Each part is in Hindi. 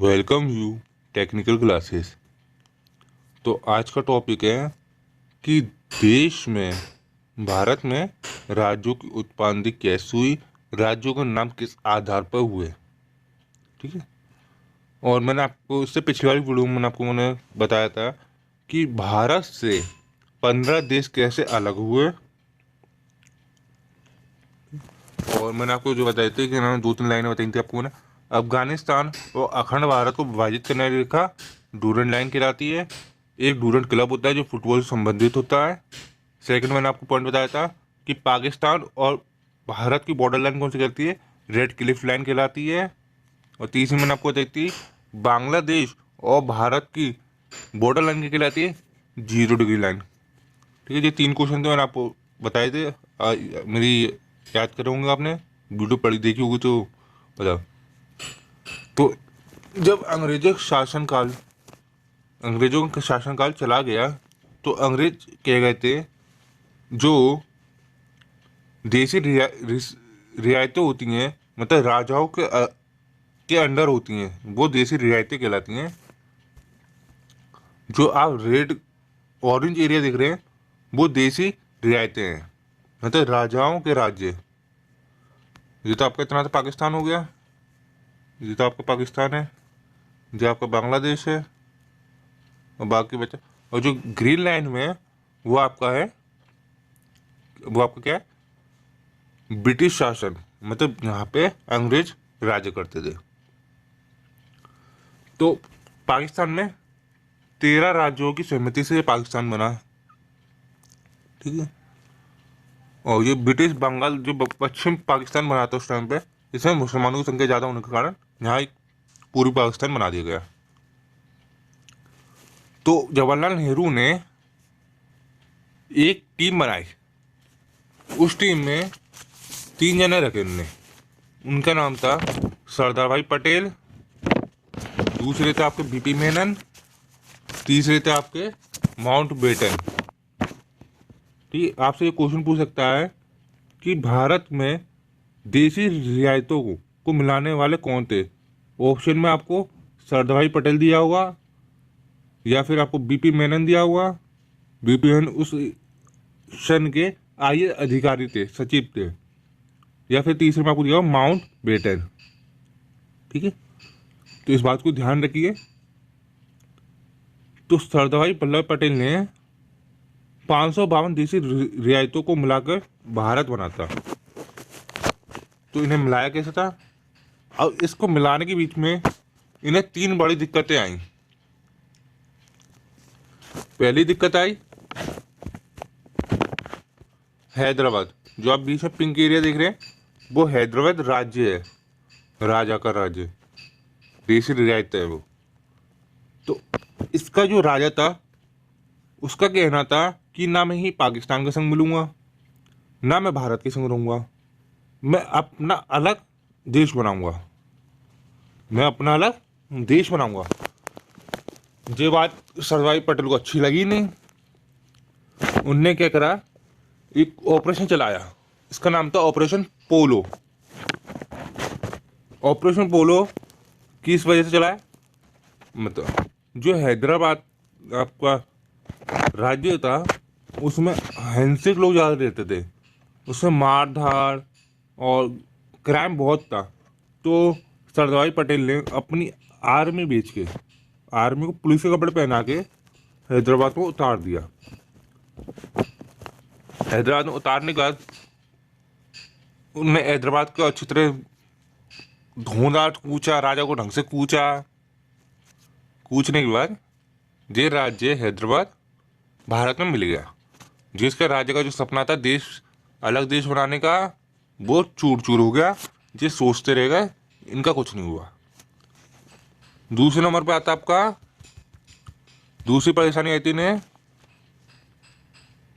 Welcome you technical classes. तो आज का टॉपिक है कि देश में भारत में राज्यों की उत्पत्ति कैसे हुई, राज्यों का नाम किस आधार पर हुए। ठीक है। और मैंने आपको इससे पिछली वाली वीडियो में मैंने बताया था कि भारत से 15 देश कैसे अलग हुए। और मैंने आपको जो बताई थी कि मैंने 2-3 लाइनें बताई थी आपको। मैंने अफगानिस्तान और अखंड भारत को विभाजित करने की रेखा डूरंड लाइन कहलाती है। एक डूरंड क्लब होता है जो फुटबॉल से संबंधित होता है। सेकंड मैंने आपको पॉइंट बताया था कि पाकिस्तान और भारत की बॉर्डर लाइन कौन सी कहलाती है, रेड क्लिफ लाइन कहलाती है। और तीसरी मैंने आपको बताई थी बांग्लादेश और भारत की बॉर्डर लाइन क्या कहलाती है, 0 डिग्री लाइन। ठीक है। ये 3 क्वेश्चन थे मैंने आपको बताए थे। मेरी याद करूँगा, आपने वीडियो पढ़ी देखी होगी तो बताओ। तो जब अंग्रेजों का शासनकाल चला गया तो अंग्रेज कह गए थे जो देसी रियायतें होती हैं, मतलब राजाओं के अंडर होती हैं, वो देसी रियायतें कहलाती हैं। जो आप रेड ऑरेंज एरिया देख रहे हैं वो देसी रियायतें हैं, मतलब राजाओं के राज्य। ये तो आपका इतना तो पाकिस्तान हो गया, ये तो आपका पाकिस्तान है, जो आपका बांग्लादेश है, और बाकी बचा। और जो ग्रीन लाइन में है, वो आपका है, वो आपका क्या है, ब्रिटिश शासन, मतलब यहाँ पे अंग्रेज राज्य करते थे। तो पाकिस्तान में 13 राज्यों की सहमति से ये पाकिस्तान बना। ठीक है। और ये ब्रिटिश बंगाल जो पश्चिम पाकिस्तान बना था उस टाइम पे, इसमें मुसलमानों की संख्या ज़्यादा होने के कारण यहाँ एक पूर्वी पाकिस्तान बना दिया गया। तो जवाहरलाल नेहरू ने एक टीम बनाई। उस टीम में 3 जने रखे उनने। उनका नाम था सरदार भाई पटेल, दूसरे थे आपके बीपी मेनन, तीसरे थे आपके माउंट बेटन। ठीक। आपसे ये क्वेश्चन पूछ सकता है कि भारत में देसी रियायतों को मिलाने वाले कौन थे। ऑप्शन में आपको सरदार भाई पटेल दिया होगा, या फिर आपको बीपी मेनन दिया होगा। बीपी मेनन उस सन के आईएएस अधिकारी थे, सचिव थे। या फिर तीसरे में आपको दिया होगा माउंट बेटन। ठीक है। तो इस बात को ध्यान रखिए। तो सरदार भाई वल्लभ पटेल ने 552 देसी रियायतों को मिलाकर भारत बना था। तो इन्हें मिलाया कैसे था। अब इसको मिलाने के बीच में इन्हें 3 बड़ी दिक्कतें आई। पहली दिक्कत आई हैदराबाद। जो आप बीच में पिंक एरिया देख रहे हैं वो हैदराबाद राज्य है, राजा का राज्य, देसी रियायत है वो। तो इसका जो राजा था उसका कहना था कि ना मैं ही पाकिस्तान के संग मिलूंगा, ना मैं भारत के संग रहूंगा, मैं अपना अलग देश बनाऊंगा, मैं अपना अलग देश बनाऊंगा। ये बात सरदार भाई पटेल को अच्छी लगी नहीं। उनने क्या करा, एक ऑपरेशन चलाया। इसका नाम था ऑपरेशन पोलो। ऑपरेशन पोलो किस वजह से चलाया, मतलब जो हैदराबाद आपका राज्य था उसमें हिंसक लोग ज़्यादा रहते थे, उसमें मार धाड़ और क्राइम बहुत था। तो सरदार भाई पटेल ने अपनी आर्मी बेच के, आर्मी को पुलिस के कपड़े पहना के हैदराबाद को उतार दिया। हैदराबाद में उतारने के बाद उनने हैदराबाद को अच्छी तरह ढूंढा, कूचा, राजा को ढंग से कूचा। कूचने के बाद ये राज्य हैदराबाद भारत में मिल गया। जिसका राज्य का जो सपना था देश, अलग देश बनाने का, वो चूर चूर हो गया। ये सोचते रह गए, इनका कुछ नहीं हुआ। दूसरे नंबर पे आता आपका, दूसरी परेशानी आती ने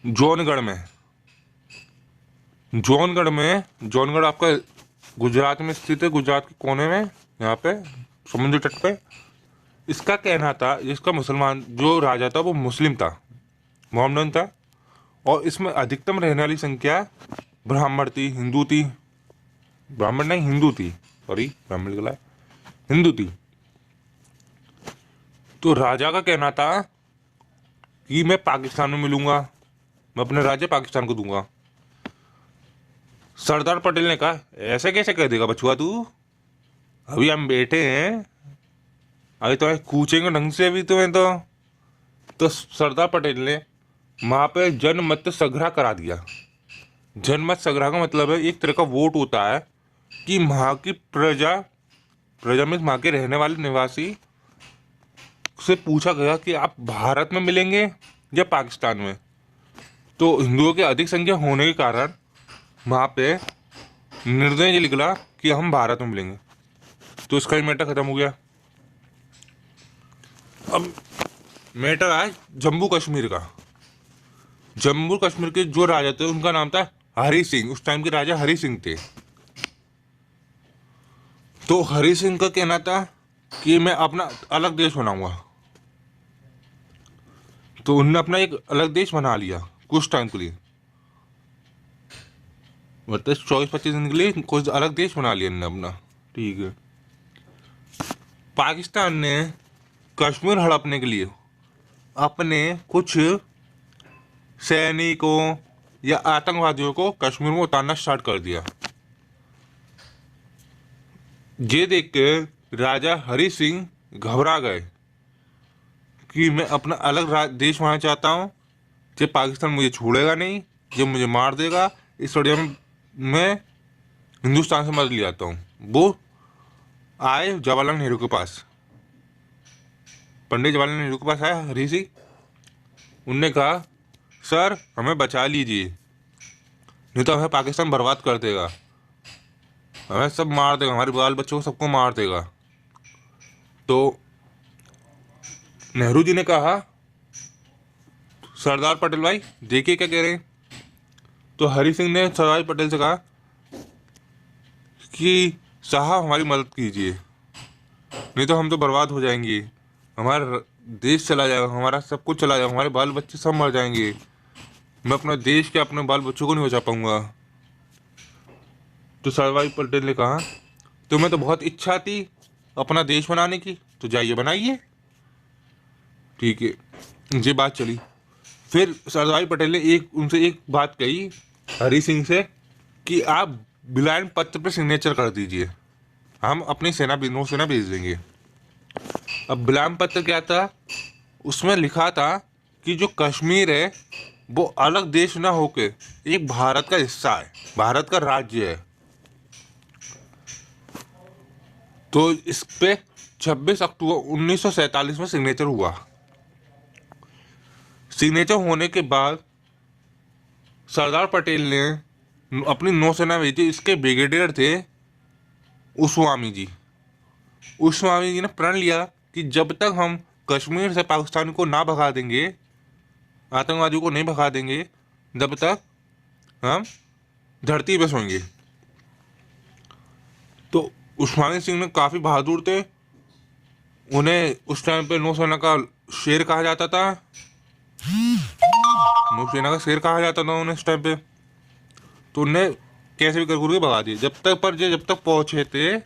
जौनगढ़ में। जौनगढ़ आपका गुजरात में स्थित है, गुजरात के कोने में, यहाँ पे समुद्र तट पे। इसका कहना था, इसका मुसलमान जो राजा था वो मुस्लिम था, मोहम्मदन था। और इसमें अधिकतम रहने वाली संख्या ब्राह्मण थी, हिंदू थी, ब्राह्मण नहीं हिंदू थी, सॉरी ब्राह्मण गला, हिंदू थी। तो राजा का कहना था कि मैं पाकिस्तान में मिलूंगा, मैं अपने राज्य पाकिस्तान को दूंगा। सरदार पटेल ने कहा ऐसे कैसे कह देगा बचुआ तू, अभी हम बैठे हैं, अभी तो कूचेंगे ढंग से अभी तुम्हें तो सरदार पटेल ने वहां पे जनमत संग्रह करा दिया। जनमत संग्रह का मतलब है एक तरह का वोट होता है कि वहाँ की प्रजा प्रजा में वहाँ के रहने वाले निवासी से पूछा गया कि आप भारत में मिलेंगे या पाकिस्तान में। तो हिंदुओं की अधिक संख्या होने के कारण वहाँ पे निर्णय ये निकला कि हम भारत में मिलेंगे। तो इसका ही मैटर खत्म हो गया। अब मैटर आया जम्मू कश्मीर का। जम्मू कश्मीर के जो राजा थे उनका नाम था हरि सिंह। उस टाइम के राजा हरि सिंह थे। तो हरि सिंह का कहना था कि मैं अपना अलग देश बनाऊंगा। तो उन्होंने अपना एक अलग देश बना लिया कुछ टाइम के लिए, मतलब 24-25 दिन के लिए कुछ अलग देश बना लिया इन्होंने अपना। ठीक है। पाकिस्तान ने कश्मीर हड़पने के लिए अपने कुछ सैनिकों या आतंकवादियों को कश्मीर में उतारना स्टार्ट कर दिया। ये देख के राजा हरि सिंह घबरा गए कि मैं अपना अलग देश बनाना चाहता हूँ, ये पाकिस्तान मुझे छोड़ेगा नहीं, ये मुझे मार देगा, इस वजह में मैं हिंदुस्तान से मदद ले आता हूँ। वो आए जवाहरलाल नेहरू के पास, पंडित जवाहरलाल नेहरू के पास आया हरि सिंह। उनने कहा सर हमें बचा लीजिए, नहीं तो हमें पाकिस्तान बर्बाद कर देगा, हमें सब मार देगा, हमारे बाल बच्चों को सबको मार देगा। तो नेहरू जी ने कहा सरदार पटेल भाई देखिए क्या कह रहे हैं। तो हरि सिंह ने सरदार पटेल से कहा कि साहब हमारी मदद कीजिए, नहीं तो हम तो बर्बाद हो जाएंगे, हमारा देश चला जाएगा, हमारा सब कुछ चला जाएगा, हमारे बाल बच्चे सब मर जाएंगे, मैं अपना देश के अपने बाल बच्चों को नहीं बचा पाऊंगा। तो सरदार पटेल ने कहा तुम्हें तो बहुत इच्छा थी अपना देश बनाने की, तो जाइए बनाइए। ठीक है, ये बात चली। फिर सरदार पटेल ने उनसे एक बात कही हरि सिंह से कि आप बिलायन पत्र पे सिग्नेचर कर दीजिए, हम अपनी नौसेना भेज देंगे। अब बिलायन पत्र क्या था, उसमें लिखा था कि जो कश्मीर है वो अलग देश ना होके एक भारत का हिस्सा है, भारत का राज्य है। तो इस पे 26 अक्टूबर 1947 में सिग्नेचर हुआ। सिग्नेचर होने के बाद सरदार पटेल ने अपनी नौसेना भेजी। इसके ब्रिगेडियर थे उस्वामी जी। उस्वामी जी ने प्रण लिया कि जब तक हम कश्मीर से पाकिस्तान को ना भगा देंगे, आतंकवादियों को नहीं भगा देंगे, जब तक हम धरती पे सोएंगे। तो उस्मानी सिंह ने काफ़ी बहादुर थे, उन्हें उस टाइम पे नौसेना का शेर कहा जाता था, नौसेना का शेर कहा जाता था उन्हें उस टाइम पे। तो उन्हें कैसे भी कर के भगा दिए। जब तक पहुंचे थे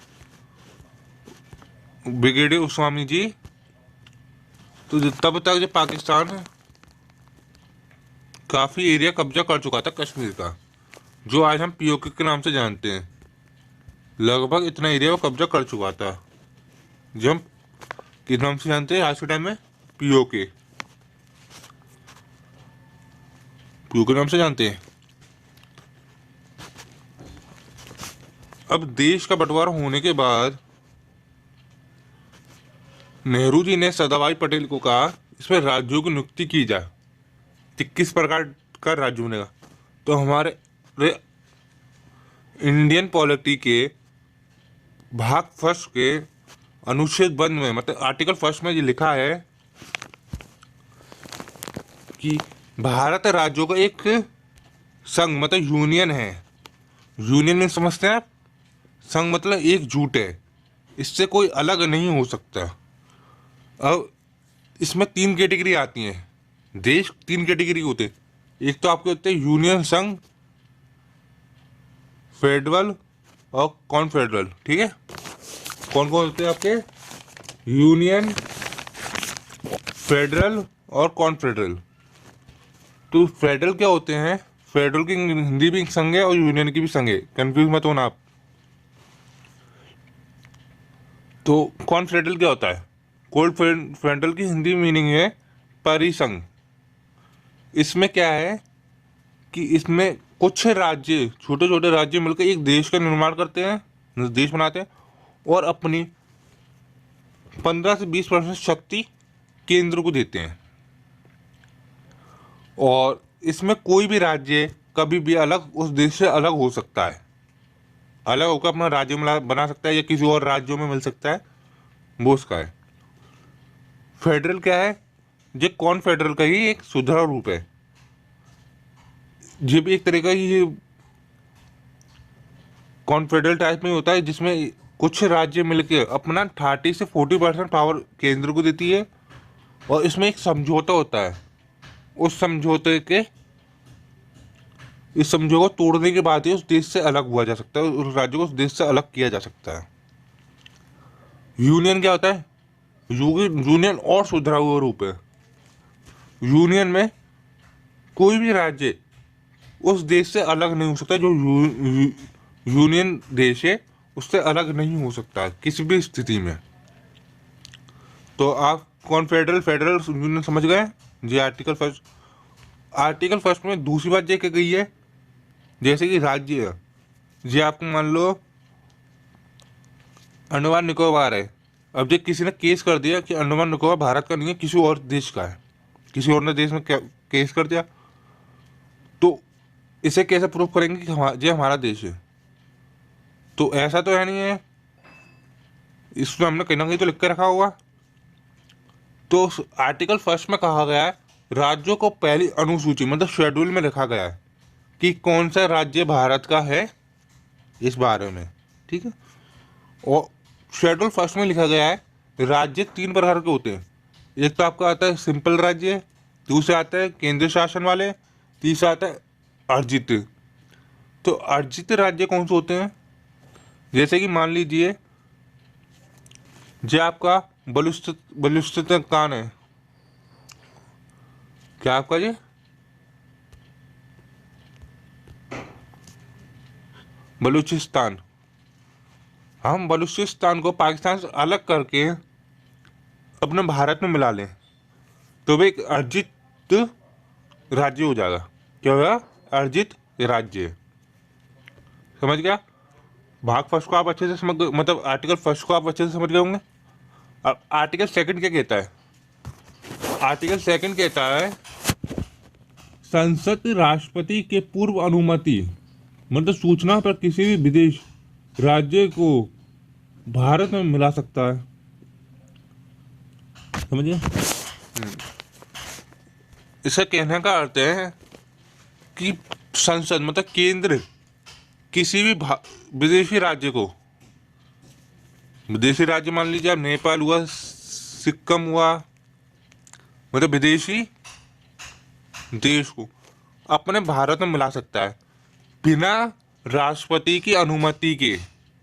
ब्रिगेडियर उस्मानी जी, तो तब तक जो पाकिस्तान काफ़ी एरिया कब्जा कर चुका था कश्मीर का, जो आज हम पीओके के नाम से जानते हैं। लगभग इतना एरिया वो कब्जा कर चुका था, जो हम किस नाम से जानते हैं आज के टाइम में, पीओके, पीओके नाम से जानते हैं। अब देश का बंटवारा होने के बाद नेहरू जी ने सरदार वल्लभ पटेल को कहा इसमें राज्यों की नियुक्ति की जाए कि किस प्रकार का राज्य बनेगा। तो हमारे इंडियन पॉलिटी के भाग फर्स्ट के अनुच्छेद 1 में, मतलब आर्टिकल 1 में ये लिखा है कि भारत राज्यों का एक संघ, मतलब यूनियन है। यूनियन में समझते हैं आप, संघ मतलब एकजुट है, इससे कोई अलग नहीं हो सकता। अब इसमें 3 कैटेगरी आती हैं, देश 3 कैटेगरी होते हैं। एक तो आपके होते हैं यूनियन, संघ, फेडरल और कॉन्फेडरल। ठीक है, कौन कौन होते हैं आपके, यूनियन, फेडरल और कॉन्फेडरल। तो फेडरल क्या होते हैं? फेडरल की हिंदी भी संघ है और यूनियन की भी संघ है, कंफ्यूज मत होना आप। तो कॉन्फेडरल क्या होता है? फेडरल की हिंदी मीनिंग है परिसंघ। इसमें क्या है कि इसमें कुछ राज्य, छोटे छोटे राज्य मिलकर एक देश का निर्माण करते हैं, देश बनाते हैं, और अपनी 15 से 20% शक्ति केंद्र को देते हैं। और इसमें कोई भी राज्य कभी भी अलग उस देश से अलग हो सकता है, अलग होकर अपना राज्य बना सकता है या किसी और राज्यों में मिल सकता है, वो उसका है। फेडरल क्या है? ये कॉन्फेडरल का ही एक सुधार रूप है। ये भी एक तरह का ये कॉन्फेडरल टाइप में होता है, जिसमें कुछ राज्य मिलकर अपना 30 से 40% पावर केंद्र को देती है, और इसमें एक समझौता होता है। उस समझौते के इस समझौते को तोड़ने के बाद ही उस देश से अलग हुआ जा सकता है, उस राज्य को उस देश से अलग किया जा सकता है। यूनियन क्या होता है? यूनियन और सुधरा हुआ रूप है। यूनियन में कोई भी राज्य उस देश से अलग नहीं हो सकता, जो यूनियन देश है उससे अलग नहीं हो सकता किसी भी स्थिति में। तो आप कॉन्फेडरल, फेडरल, यूनियन समझ गए जी। आर्टिकल फर्स्ट में दूसरी बात ये कही गई है, जैसे कि राज्य है, जी आपको मान लो अंडमान निकोबार है। अब जो किसी ने केस कर दिया कि अंडमान निकोबार भारत का नहीं है, किसी और देश का है, किसी और ने देश में केस कर दिया, तो इसे कैसे प्रूव करेंगे कि ये हमारा देश है? तो ऐसा तो है नहीं है, इसमें हमने कहीं ना कहीं तो लिख के रखा होगा। तो आर्टिकल फर्स्ट में कहा गया है, राज्यों को पहली अनुसूची मतलब शेड्यूल में लिखा गया है कि कौन सा राज्य भारत का है इस बारे में, ठीक है। और शेड्यूल फर्स्ट में लिखा गया है राज्य 3 प्रकार के होते हैं। एक तो आपका आता है सिंपल राज्य, दूसरा आता है केंद्र शासन वाले, तीसरा आता है अर्जित। तो अर्जित राज्य कौन से होते हैं? जैसे कि मान लीजिए जो आपका बलूचिस्तान है, क्या आपका ये बलूचिस्तान, हम बलूचिस्तान को पाकिस्तान से अलग करके अपने भारत में मिला लें तो वो एक अर्जित राज्य हो जाएगा। क्या होगा? अर्जित राज्य। समझ गया? भाग फर्स्ट को आप अच्छे से समझ गए, मतलब आर्टिकल फर्स्ट को आप अच्छे से समझ गए होंगे। अब आर्टिकल सेकंड क्या कहता है? आर्टिकल सेकंड कहता है संसद राष्ट्रपति के पूर्व अनुमति मतलब सूचना पर किसी भी विदेश राज्य को भारत में मिला सकता है। समझिए, इसका कहने का अर्थ है कि संसद मतलब केंद्र किसी भी विदेशी राज्य को, विदेशी राज्य मान लीजिए आप नेपाल हुआ, सिक्किम हुआ, मतलब विदेशी देश को अपने भारत में मिला सकता है बिना राष्ट्रपति की अनुमति के।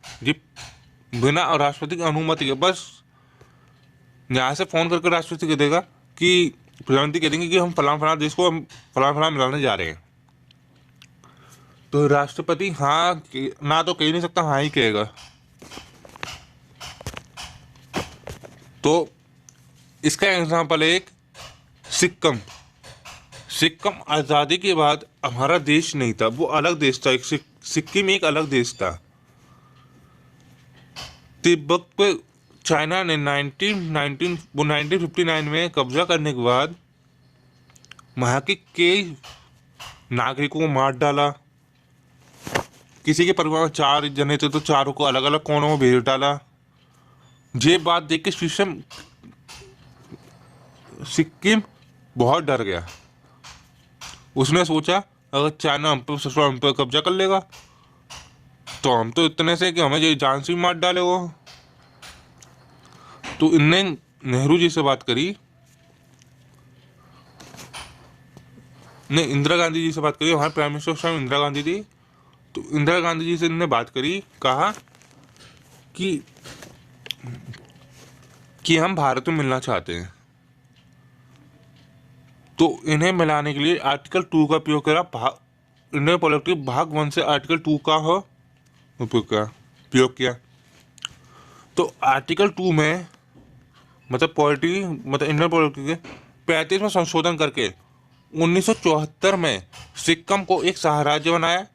जी, बिना राष्ट्रपति की अनुमति के। बस यहाँ से फोन करके राष्ट्रपति कह देगा कि प्रधानमंत्री कह देंगे कि हम फलाना फलाना देश को हम फलाना मिलाने जा रहे हैं, तो राष्ट्रपति हाँ ना तो कह नहीं सकता, हाँ ही कहेगा। तो इसका एग्जाम्पल है एक सिक्किम। सिक्किम आज़ादी के बाद हमारा देश नहीं था, वो अलग देश था। एक सिक्किम एक अलग देश था। तिब्बत पे चाइना ने 1959 में कब्जा करने के बाद वहाँ के कई नागरिकों को मार डाला। किसी के परिवार में 4 जने थे तो चारों को अलग अलग कोनों में भेज डाला। ये बात देख के सिक्किम बहुत डर गया। उसने सोचा अगर चाइना हम पे कब्जा कर लेगा तो हम तो इतने से कि हमें ये जान से भी मार डाले वो। तो इनने नेहरू जी से बात करी, ने इंदिरा गांधी जी से बात करी, हमारे प्राइम मिनिस्टर उस टाइम इंदिरा गांधी थी। तो इंदिरा गांधी जी से इन्होंने बात करी, कहा कि हम भारत में मिलना चाहते हैं। तो इन्हें मिलाने के लिए आर्टिकल 2 का उपयोग करा। इंडियन पॉलिटी भाग 1 से आर्टिकल 2 का हो उपयोग किया। तो आर्टिकल 2 में मतलब पॉलिटी मतलब इंडियन पॉलिटी के 35 में संशोधन करके 1974 में सिक्किम को एक सह-राज्य बनाया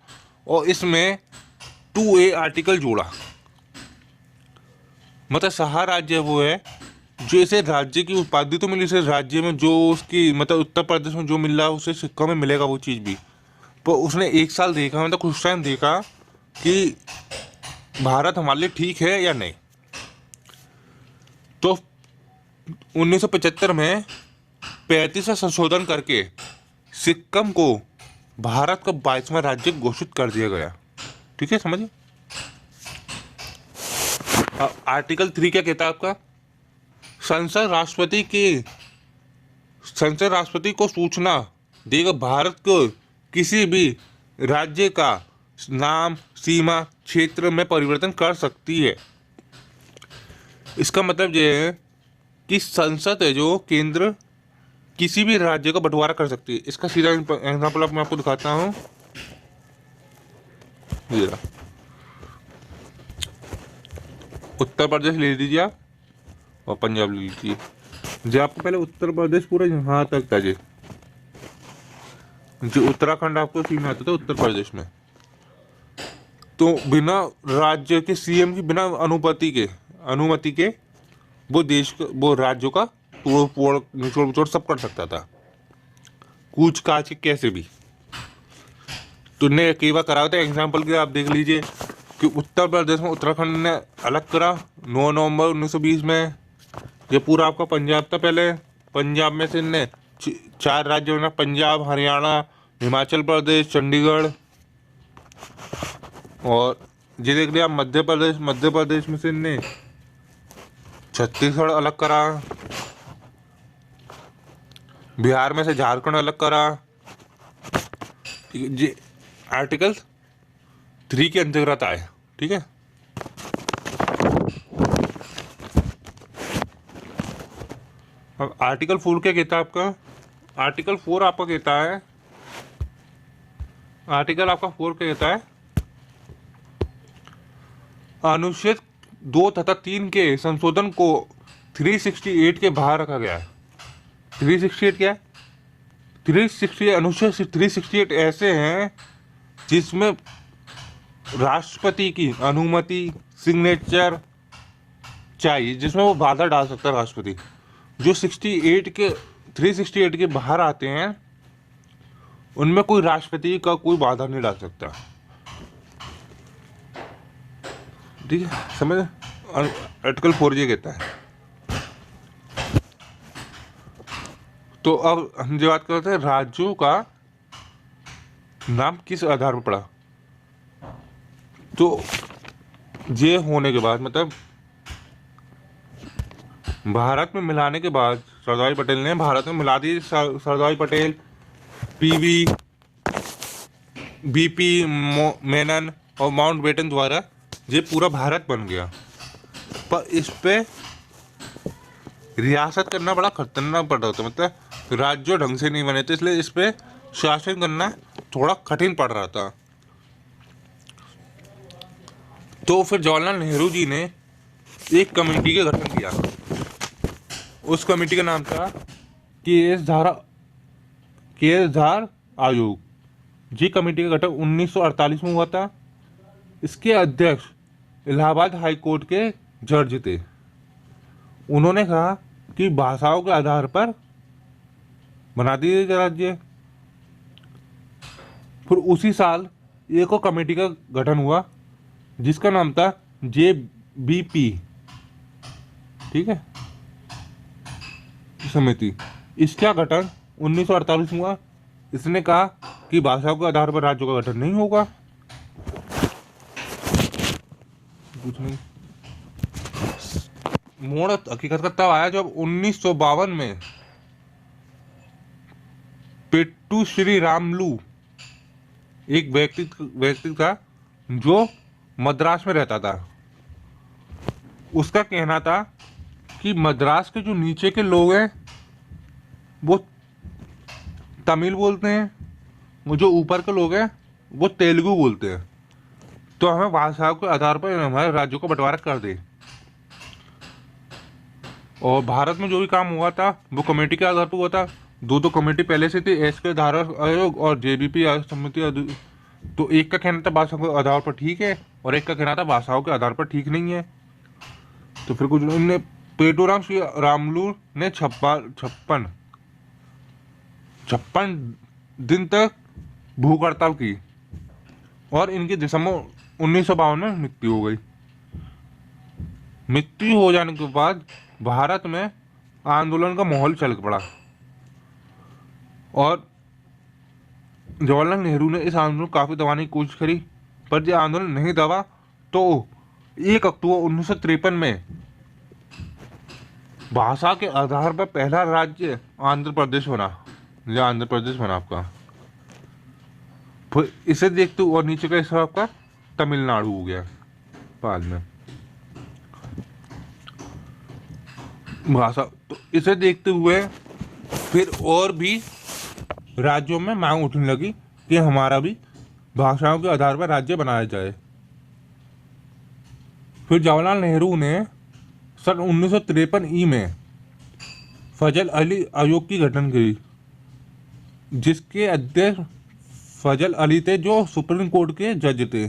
और इसमें 2A आर्टिकल जोड़ा। मतलब सह-राज्य वो है जो इसे राज्य की उपाधि तो मिली, इसे राज्य में जो उसकी मतलब उत्तर प्रदेश में जो मिल रहा है उसे सिक्किम में मिलेगा वो चीज़ भी। तो उसने 1 साल देखा, मतलब कुछ टाइम देखा कि भारत हमारे लिए ठीक है या नहीं। तो 1975 में 35 का संशोधन करके सिक्किम को भारत का 22वां राज्य घोषित कर दिया गया। ठीक है, समझिए। आर्टिकल 3 क्या कहता है आपका? संसद राष्ट्रपति को सूचना देगा भारत को किसी भी राज्य का नाम, सीमा, क्षेत्र में परिवर्तन कर सकती है। इसका मतलब ये है कि संसद है जो केंद्र किसी भी राज्य का बंटवारा कर सकती है। इसका सीधा एग्जाम्पल मैं आपको दिखाता हूँ। ये रहा। उत्तर प्रदेश ले लीजिए आप और पंजाब ले लीजिए। जो आपको पहले उत्तर प्रदेश पूरा यहाँ तक था जी, जो उत्तराखंड आपको सीमा आता था उत्तर प्रदेश में, तो बिना राज्य के सीएम की बिना अनुमति के वो राज्यों का तोड़ फोड़ निचोड़ विचोड़ सब कर सकता था, कूच काच के कैसे भी। तो ने कई बार करा था। एग्जाम्पल के आप देख लीजिए कि उत्तर प्रदेश में उत्तराखंड ने अलग करा 9 नवंबर 1920 में। ये पूरा आपका पंजाब था पहले। पंजाब में से इनने 4 राज्य बना, पंजाब, हरियाणा, हिमाचल प्रदेश, चंडीगढ़। और ये देख लिया मध्य प्रदेश में से इनने छत्तीसगढ़ अलग करा, बिहार में से झारखंड अलग करा। ये आर्टिकल 3 के अंतर्गत आए। ठीक है। अब आर्टिकल 4 क्या कहता है आपका? आर्टिकल 4 आपका कहता है, आर्टिकल आपका 4 क्या कहता है? अनुच्छेद 2 तथा 3 के संशोधन को 368 के बाहर रखा गया है। 368 क्या है? 368 अनुच्छेद 368 ऐसे हैं जिसमें राष्ट्रपति की अनुमति, सिग्नेचर चाहिए, जिसमें वो बाधा डाल सकता है राष्ट्रपति। जो 368 के बाहर आते हैं उनमें कोई राष्ट्रपति का कोई बाधा नहीं डाल सकता। ठीक है, समझ? आर्टिकल 4 ये कहता है। तो अब हम जो बात करते हैं राज्यों का नाम किस आधार पर पड़ा। तो ये होने के बाद मतलब भारत में मिलाने के बाद सरदार पटेल ने भारत में मिला दी। सरदार पटेल, पीवी, बीपी मेनन और माउंटबेटन द्वारा ये पूरा भारत बन गया। पर इस पे रियासत करना बड़ा खतरनाक पड़ रहा था, मतलब राज्य ढंग से नहीं बने थे, इसलिए इस पे शासन करना थोड़ा कठिन पड़ रहा था। तो फिर जवाहरलाल नेहरू जी ने एक कमेटी का गठन किया। उस कमेटी का नाम था केएस धार आयोग। ये कमेटी का गठन 1948 में हुआ था। इसके अध्यक्ष इलाहाबाद हाई कोर्ट के जज थे। उन्होंने कहा कि भाषाओं के आधार पर बना दिए राज्य। फिर उसी साल एक और कमेटी का गठन हुआ जिसका नाम था JBP। ठीक है, समिति। इसका गठन 1948 में हुआ। इसने कहा कि भाषाओं के आधार पर राज्यों का गठन नहीं होगा। कुछ नहीं। मोड़ हकीकत का तब आया जब 1952 में पेट्टू श्री रामलू एक व्यक्ति था जो मद्रास में रहता था। उसका कहना था कि मद्रास के जो नीचे के लोग हैं वो तमिल बोलते हैं, वो जो ऊपर के लोग हैं वो तेलुगु बोलते हैं। तो हमें भाषाओं के आधार पर हमारे राज्यों का बंटवारा कर दे। और भारत में जो भी काम हुआ था वो कमेटी के आधार पर हुआ था। दो दो कमेटी पहले से थी, एस के धारा आयोग और जेबीपी समिति तो एक का कहना था भाषा के आधार पर ठीक है और एक का कहना था भाषाओं के आधार पर ठीक नहीं है। तो फिर कुछ उन्होंने पेटूराम श्री रामलू ने छप्पन छप्पन दिन तक भूख हड़ताल की और इनकी दिसंबर 1952 में मृत्यु हो गई। मृत्यु हो जाने के बाद भारत में आंदोलन का माहौल चल पड़ा और जवाहरलाल नेहरू ने इस आंदोलन को काफ़ी दबाने की कोशिश करी, पर जब आंदोलन नहीं दबा तो 1 अक्टूबर 1953 में भाषा के आधार पर पहला राज्य आंध्र प्रदेश बना, या आंध्र प्रदेश बना आपका। फिर इसे देखते हुए और नीचे का हिस्सा आपका तमिलनाडु हो गया बाद में भाषा। तो इसे देखते हुए फिर और भी राज्यों में मांग उठने लगी कि हमारा भी भाषाओं के आधार पर राज्य बनाया जाए। फिर जवाहरलाल नेहरू ने सन 1953 ई में फजल अली आयोग की गठन की, जिसके अध्यक्ष फजल अली थे जो सुप्रीम कोर्ट के जज थे।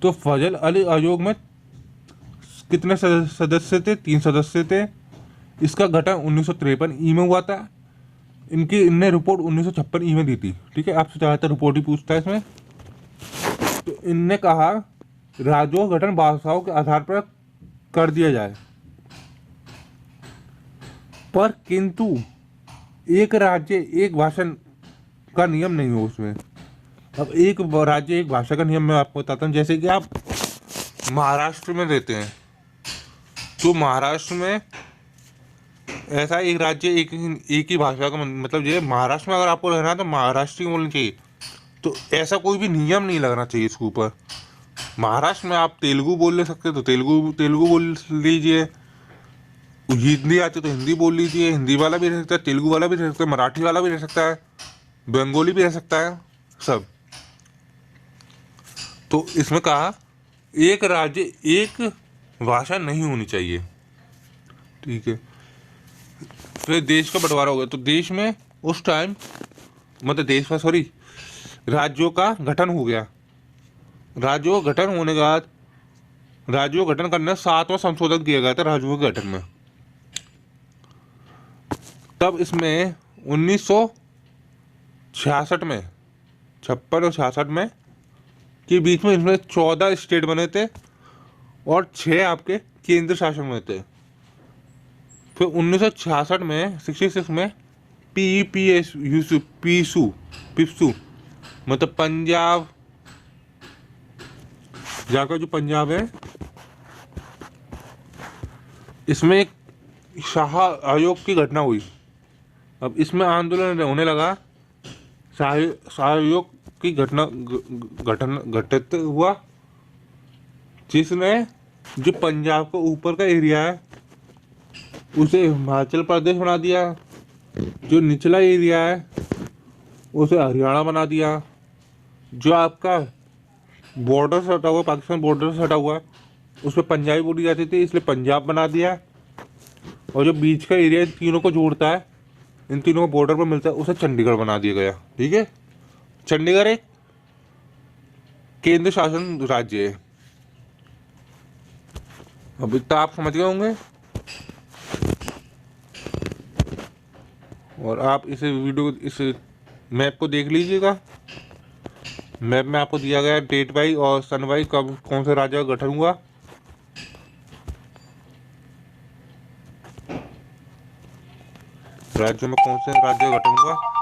तो फजल अली आयोग में कितने सदस्य थे? 3 सदस्य थे। इसका गठन 1953 ई में हुआ था। इनने रिपोर्ट 1956 ई में दी थी। ठीक है, आपसे ज़्यादातर रिपोर्ट ही पूछता है इसमें। तो इनने कहा राज्यों का गठन भाषाओं के आधार पर कर दिया जाए, पर किंतु एक राज्य एक भाषा का नियम नहीं हो उसमें। अब एक राज्य एक भाषा का नियम मैं आपको बताता हूँ। जैसे कि आप महाराष्ट्र में रहते हैं, तो महाराष्ट्र में ऐसा एक राज्य एक ही भाषा का मतलब ये महाराष्ट्र में अगर आपको रहना है तो महाराष्ट्र बोलनी चाहिए। तो ऐसा कोई भी नियम नहीं लगना चाहिए इसके ऊपर। महाराष्ट्र में आप तेलुगु बोल ले सकते तो तेलुगु बोल लीजिए, हिंदी आती तो हिंदी बोल लीजिए। हिंदी वाला भी रह सकता है, तेलुगु वाला भी रह सकता है, मराठी वाला भी रह सकता है, बंगाली भी रह सकता है, सब। तो इसमें कहा एक राज्य एक भाषा नहीं होनी चाहिए। ठीक है, फिर देश का बंटवारा हो गया। तो देश में उस टाइम मतलब देश का सॉरी राज्यों का गठन हो गया। राज्यों का गठन होने के बाद राज्यों का गठन करने 7वां संशोधन किया गया था राज्यों के गठन में। तब इसमें 1966 में 56 और 66 में के बीच में इसमें 14 स्टेट बने थे और 6 आपके केंद्र शासन में थे। फिर 1966 में 66 में पिप्सू मतलब पंजाब, जाकर जो पंजाब है, इसमें एक शाह आयोग की घटना हुई। अब इसमें आंदोलन होने लगा। शाह आयोग की गठन घटित हुआ, जिसने जो पंजाब का ऊपर का एरिया है उसे हिमाचल प्रदेश बना दिया, जो निचला एरिया है उसे हरियाणा बना दिया, जो आपका बॉर्डर से हटा हुआ पाकिस्तान बॉर्डर से हटा हुआ उसमें पंजाबी बोली जाती थी इसलिए पंजाब बना दिया, और जो बीच का एरिया तीनों को जोड़ता है, इन तीनों को बॉर्डर पर मिलता है, उसे चंडीगढ़ बना दिया गया। ठीक है, चंडीगढ़ एक केंद्र शासन राज्य है। अब इतना आप समझ गए होंगे और आप इस मैप को देख लीजिएगा। मैप में आपको दिया गया डेट वाइज और सन वाइज कब कौन से राज्य का गठन हुआ। राज्य में कौन से राज्य का गठन हुआ।